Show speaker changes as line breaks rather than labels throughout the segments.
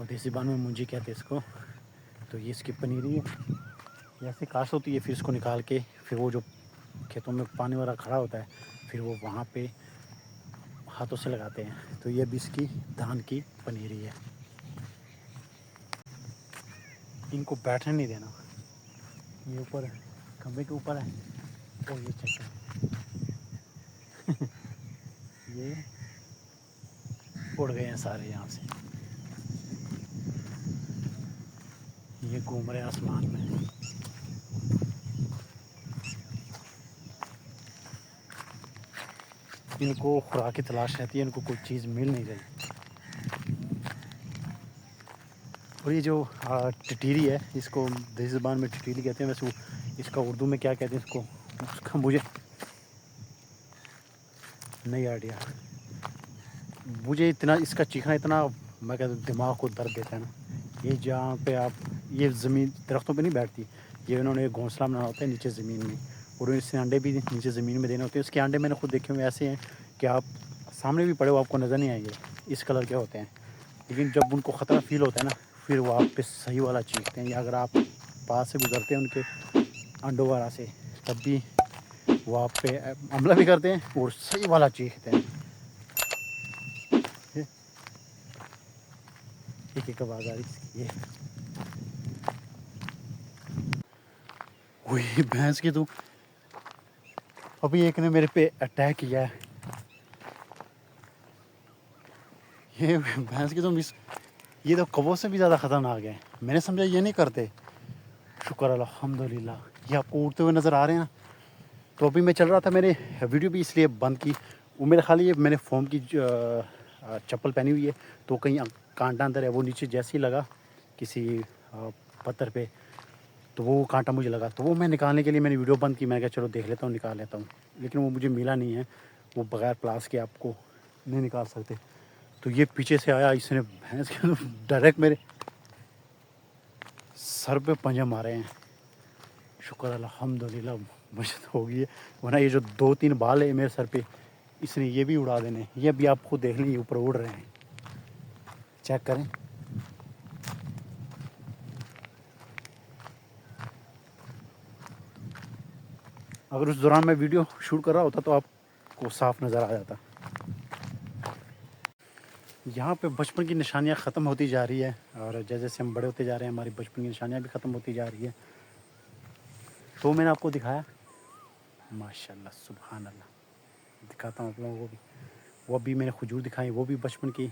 اور دیسی زبان میں منجی کہتے ہیں اس کو. تو یہ اس کی پنیری ہے. یہ ایسے کاشت ہوتی ہے, پھر اس کو نکال کے پھر وہ جو کھیتوں میں پانی والا کھڑا ہوتا ہے پھر وہ وہاں پہ ہاتھوں سے لگاتے ہیں. تو یہ بھی اس کی دھان کی پنیری ہے. ان کو بیٹھنے نہیں دینا. یہ اوپر کھمبے کے اوپر ہے. اور یہ چیک یہ اڑ گئے ہیں سارے یہاں سے. یہ گھوم رہے آسمان میں. ان کو خوراک کی تلاش رہتی ہے, ان کو کوئی چیز مل نہیں رہی. اور یہ جو ٹٹیری ہے, اس کو دیسی زبان میں ٹٹیری کہتے ہیں. ویسے وہ اس کا اردو میں کیا کہتے ہیں اس کا مجھے نہیں آئیڈیا. مجھے اتنا اس کا چیخنا اتنا میں کہتا ہوں دماغ کو درد دیتا ہے نا. یہ جہاں پہ آپ یہ زمین درختوں پہ نہیں بیٹھتی, یہ انہوں نے گھونسلہ بنانا ہوتا ہے نیچے زمین میں, اور اس سے انڈے بھی نیچے زمین میں دینے ہوتے ہیں. اس کے انڈے میں نے خود دیکھے ہوئے ایسے ہیں کہ آپ سامنے بھی پڑے ہو آپ کو نظر نہیں آئیں گے, اس کلر کے ہوتے ہیں. لیکن جب ان کو خطرہ فیل ہوتا ہے نا پھر وہ آپ پہ صحیح والا چیختے ہیں. یا اگر آپ پاس سے گزرتے ہیں ان کے انڈوں والا سے تب بھی وہ آپ پہ حملہ بھی کرتے ہیں اور صحیح والا چیختے ہیں. ایک ایک آواز آ رہی ہے. وہی بھینس کی تو ابھی ایک نے میرے پہ اٹیک کیا ہے. یہ بھینس کی تو یہ تو کبوں سے بھی زیادہ خطرناک ہے. میں نے سمجھا یہ نہیں کرتے. شکر الحمدللہ یہ آپ کو اڑتے ہوئے نظر آ رہے ہیں نا. تو ابھی میں چل رہا تھا, میں نے ویڈیو بھی اس لیے بند کی. وہ میرے خیال یہ میں نے فوم کی چپل پہنی ہوئی ہے تو کہیں کانٹا اندر ہے. وہ نیچے جیسے ہی لگا کسی پتھر پہ تو وہ کانٹا مجھے لگا, تو وہ میں نکالنے کے لیے میں نے ویڈیو بند کی. میں نے کہا چلو دیکھ لیتا ہوں, نکال لیتا ہوں. لیکن وہ مجھے ملا نہیں ہے. وہ بغیر پلاس کے آپ کو نہیں نکال سکتے. تو یہ پیچھے سے آیا, اس نے بھینس کے ڈائریکٹ میرے سر پہ پنجے مارے ہیں. شکر الحمدللہ بچت ہو گئی ہے, ورنہ یہ جو 2-3 بال ہے میرے سر پہ اس نے یہ بھی اڑا دینے. یہ بھی آپ خود دیکھ لیں, اوپر اڑ رہے ہیں. چیک کریں. اگر اس دوران میں ویڈیو شوٹ کر رہا ہوتا تو آپ کو صاف نظر آ جاتا. یہاں پہ بچپن کی نشانیاں ختم ہوتی جا رہی ہے, اور جیسے جیسے ہم بڑے ہوتے جا رہے ہیں ہماری بچپن کی نشانیاں بھی ختم ہوتی جا رہی ہے. تو میں نے آپ کو دکھایا ماشاء اللہ سبحان اللہ. دکھاتا ہوں آپ لوگوں کو بھی. وہ بھی میں نے کھجور دکھائی, وہ بھی بچپن کی.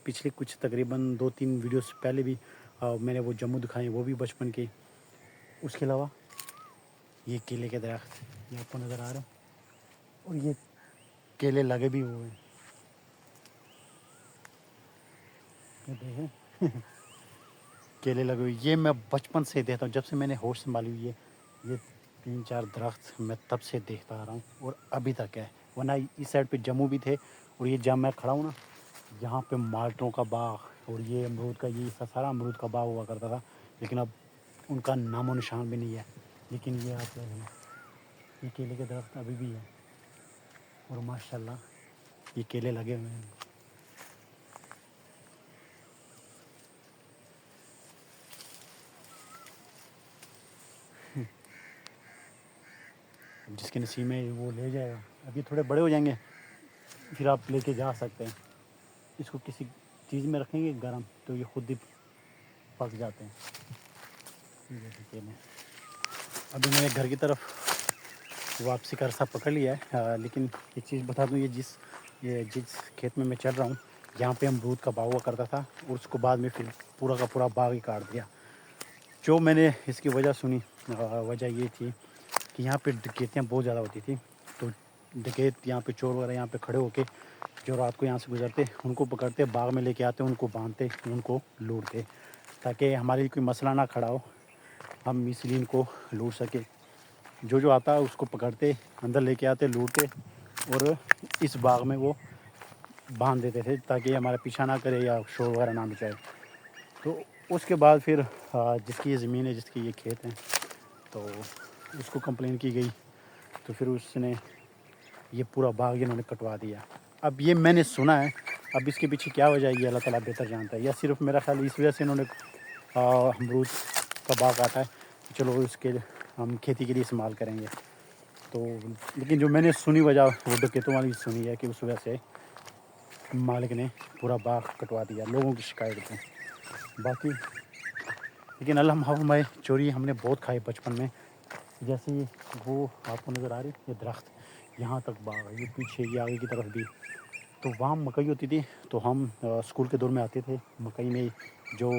پچھلے کچھ تقریباً 2-3 ویڈیوز پہلے بھی میں نے وہ جموں دکھائے, وہ بھی بچپن کی. اس کے علاوہ یہ کیلے کے درخت یہ آپ کو نظر آ رہے ہیں, اور یہ کیلے لگے بھی ہوئے ہیں. دیکھیں کیلے لگے ہوئے. یہ میں بچپن سے دیکھتا ہوں, جب سے میں نے ہوش سنبھالی ہوئی ہے. یہ 3-4 درخت میں تب سے دیکھتا آ رہا ہوں اور ابھی تک ہے. ورنہ اس سائڈ پہ جموں بھی تھے, اور یہ جہاں میں کھڑا ہوں نا یہاں پہ مالٹوں کا باغ اور یہ امرود کا یہ سارا امرود کا باغ ہوا کرتا تھا. لیکن اب ان کا نام و نشان بھی نہیں ہے. لیکن یہ آپ یہ کیلے کے درخت ابھی بھی ہے, اور ماشاء اللہ یہ کیلے لگے ہوئے ہیں. جس کے نصیب میں وہ لے جائے گا. ابھی تھوڑے بڑے ہو جائیں گے پھر آپ لے کے جا سکتے ہیں. اس کو کسی چیز میں رکھیں گے گرم تو یہ خود ہی پک جاتے ہیں. ابھی میں نے گھر کی طرف واپسی کا راستہ پکڑ لیا ہے. لیکن ایک چیز بتا دوں, یہ جس کھیت میں چل رہا ہوں یہاں پہ امرود کا باغ ہوا کرتا تھا, اور اس کو بعد میں پھر پورا کا پورا باغ ہی کاٹ دیا. جو میں نے اس کی وجہ سنی, وجہ یہ تھی کہ یہاں پہ ڈکیتیاں بہت زیادہ ہوتی تھیں. تو ڈکیت یہاں پہ چور وغیرہ یہاں پہ کھڑے ہو کے جو رات کو یہاں سے گزرتے ان کو پکڑتے, باغ میں لے کے آتے, ان کو باندھتے, ان کو لوٹتے, تاکہ ہمارے لیے کوئی مسئلہ نہ کھڑا ہو, ہم اس لیے ان کو لوٹ سکیں. جو آتا ہے اس کو پکڑتے, اندر لے کے آتے, لوٹتے, اور اس باغ میں وہ باندھ دیتے تھے تاکہ ہمارا پیچھا نہ کرے یا شور وغیرہ نہ مچائے. تو اس کے بعد پھر جس کی یہ زمین ہے, جس کی یہ کھیت ہیں, تو اس کو کمپلین کی گئی. تو پھر اس نے یہ پورا باغ انہوں نے کٹوا دیا. اب یہ میں نے سنا ہے, اب اس کے پیچھے کیا وجہ ہے یہ اللہ تعالیٰ بہتر جانتا ہے. یا صرف میرا خیال اس وجہ سے انہوں نے امرود کا باغ کاٹا ہے, چلو اس کے ہم کھیتی کے لیے استعمال کریں گے. تو لیکن جو میں نے سنی وجہ وہ ڈکیتوں والی سنی ہے کہ اس وجہ سے مالک نے پورا باغ کٹوا دیا لوگوں کی شکایت پہ. باقی لیکن اللہ محفوظ چوری ہم نے بہت کھائی بچپن میں. جیسے وہ آپ کو نظر آ رہی یہ درخت, یہاں تک باغ ہے, یہ پیچھے یہ آگے کی طرف بھی. تو وہاں مکئی ہوتی تھی تو ہم اسکول کے دور میں آتے تھے, مکئی میں جو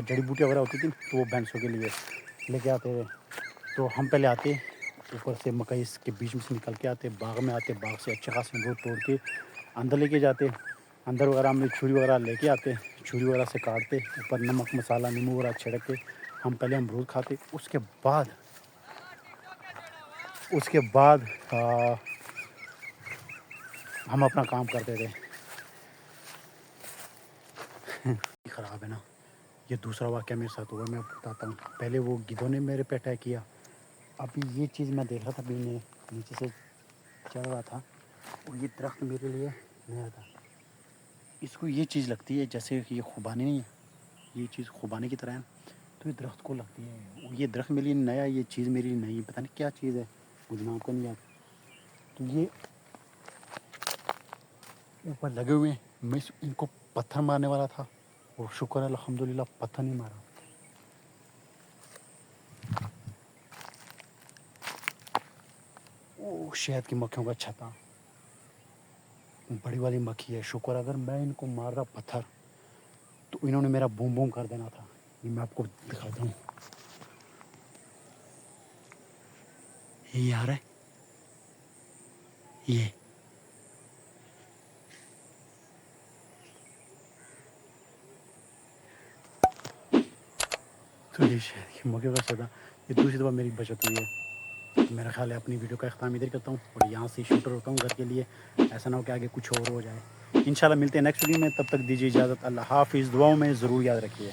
جڑی بوٹیاں وغیرہ ہوتی تھیں تو وہ بھینسوں کے لیے لے کے آتے تھے. تو ہم پہلے آتے اوپر سے مکئی کے بیچ میں سے نکل کے آتے, باغ میں آتے, باغ سے اچھے خاصے امرود توڑ کے اندر لے کے جاتے. اندر وغیرہ ہم چھری وغیرہ لے کے آتے, چھری وغیرہ سے کاٹتے, اوپر نمک مسالہ نیمبو وغیرہ چھڑک کے ہم پہلے امرود کھاتے. اس کے بعد ہم اپنا کام کرتے تھے. خراب ہے نا. یہ دوسرا واقعہ میرے ساتھ ہوا, میں بتاتا ہوں. پہلے وہ گدھوں نے میرے پہ اٹیک کیا. ابھی یہ چیز میں دیکھ رہا تھا, ابھی میں نیچے سے چڑھ رہا تھا اور یہ درخت میرے لیے نیا تھا. اس کو یہ چیز لگتی ہے جیسے کہ یہ خوبانی نہیں ہے, یہ چیز خوبانی کی طرح ہے. تو یہ درخت کو لگتی ہے, یہ درخت میرے لیے نیا, یہ چیز میری لیے نئی, پتہ نہیں کیا چیز ہے, مجھے نام کو نہیں یاد. تو یہ اوپر لگے ہوئے ہیں. میں ان کو پتھر مارنے والا تھا اور شکر ہے الحمدللہ پتھر نہیں مارا. وہ شہد کی مکھیوں کا چھتا, بڑی والی مکھی ہے. شکر اگر میں ان کو مار رہا پتھر تو انہوں نے میرا بوم بوم کر دینا تھا. یہ میں آپ کو دکھاتا ہوں, یہ آ رہا ہے, یہ تو یہ شہد کی مکھیوں کا چھتا. یہ دوسری دفعہ میری بچت ہوئی ہے. میرا خیال ہے اپنی ویڈیو کا اختتام ادھر کرتا ہوں اور یہاں سے شوٹر ہوتا ہوں گھر کے لیے. ایسا نہ ہو کہ آگے کچھ اور ہو جائے. انشاءاللہ ملتے ہیں نیکسٹ ویڈیو میں, تب تک دیجیے اجازت. اللہ حافظ. دعاؤں میں ضرور یاد رکھیے.